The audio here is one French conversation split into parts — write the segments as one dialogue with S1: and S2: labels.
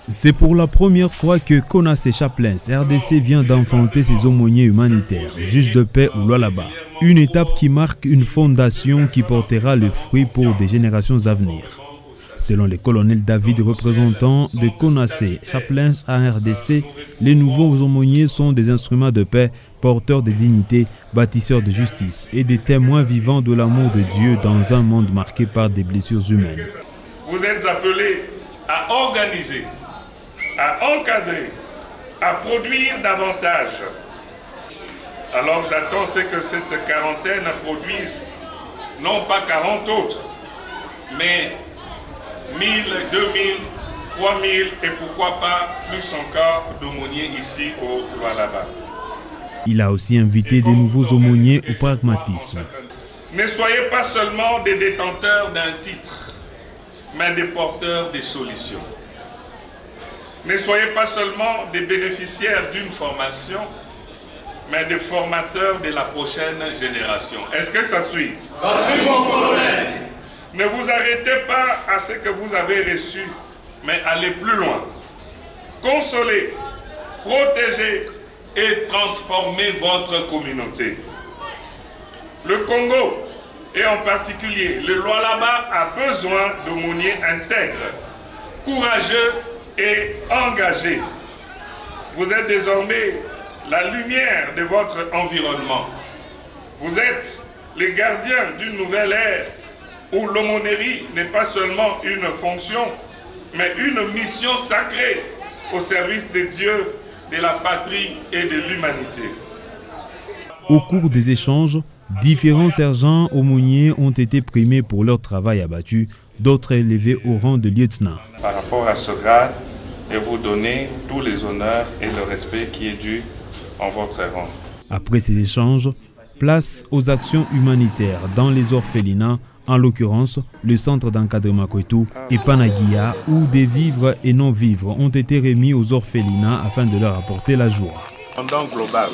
S1: C'est pour la première fois que Konasé Chaplains RDC vient d'enfanter ses aumôniers humanitaires, juges de paix ou Lualaba. Une étape qui marque une fondation qui portera le fruit pour des générations à venir. Selon le colonel David, représentant de Konasé Chaplains à RDC, les nouveaux aumôniers sont des instruments de paix, porteurs de dignité, bâtisseurs de justice et des témoins vivants de l'amour de Dieu dans un monde marqué par des blessures humaines.
S2: Vous êtes appelés à organiser, à encadrer, à produire davantage. Alors j'attends que cette quarantaine produise non pas 40 autres, mais 1000, 2000, 3000 et pourquoi pas plus encore d'aumôniers ici au Lualaba.
S1: Il a aussi invité des nouveaux aumôniers au pragmatisme.
S2: Ne soyez pas seulement des détenteurs d'un titre, mais des porteurs des solutions. Ne soyez pas seulement des bénéficiaires d'une formation, mais des formateurs de la prochaine génération. Est-ce que ça suit?
S3: Ça suit, mon colonel.
S2: Ne vous arrêtez pas à ce que vous avez reçu, mais allez plus loin. Consolez, protégez et transformez votre communauté. Le Congo, et en particulier le Lualaba, a besoin d'aumôniers intègres, courageux et engagés. Vous êtes désormais la lumière de votre environnement. Vous êtes les gardiens d'une nouvelle ère où l'aumônerie n'est pas seulement une fonction, mais une mission sacrée au service de Dieu, de la patrie et de l'humanité.
S1: Au cours des échanges, différents sergents aumôniers ont été primés pour leur travail abattu, d'autres élevés au rang de lieutenant.
S2: Par rapport à ce grade, et vous donner tous les honneurs et le respect qui est dû en votre rang.
S1: Après ces échanges, place aux actions humanitaires dans les orphelinats, en l'occurrence le centre d'encadrement Kwetu et Panagia, où des vivres et non-vivres ont été remis aux orphelinats afin de leur apporter la joie.
S2: Commandant global.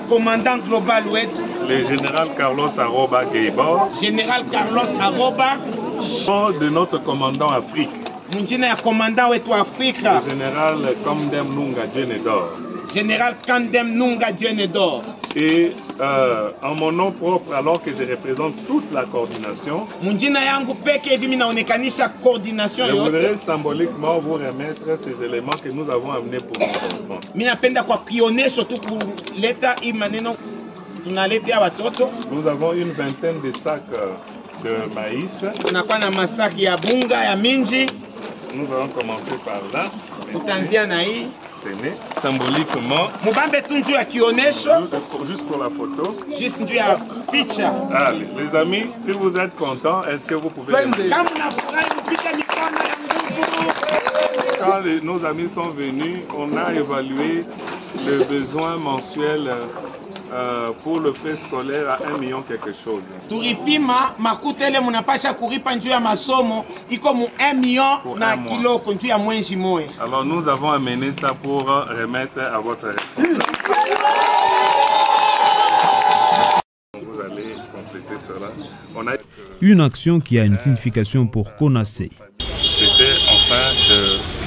S4: Commandant global
S2: Le général Carlos Aroba Gueibor.
S4: Général Carlos Aroba.
S2: De notre commandant Afrique.
S4: Commandant Afrique.
S2: Le général Kandem Nunga Djenedor.
S4: Général Kandem Nunga Djenedor.
S2: Et en mon nom propre, alors que je représente toute la coordination, je voudrais symboliquement vous remettre ces éléments que nous avons amenés pour nos enfants. Nous avons une vingtaine de sacs de maïs. Nous allons commencer par là. Tenez, symboliquement, juste pour la photo. Allez, les amis, si vous êtes contents, est-ce que vous pouvez... Quand nos amis sont venus, on a évalué le besoin mensuel pour le frais scolaire à 1 million quelque chose. Alors nous avons amené ça pour remettre à votre responsabilité. Vous allez compléter cela.
S1: Une action qui a une signification pour Konasé.
S2: C'était enfin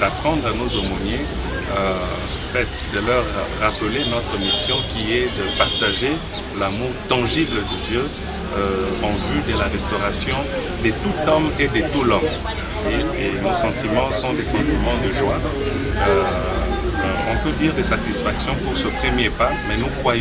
S2: d'apprendre à nos aumôniers de leur rappeler notre mission qui est de partager l'amour tangible de Dieu en vue de la restauration de tout homme et de tout l'homme. Et nos sentiments sont des sentiments de joie, on peut dire de satisfaction pour ce premier pas, mais nous croyons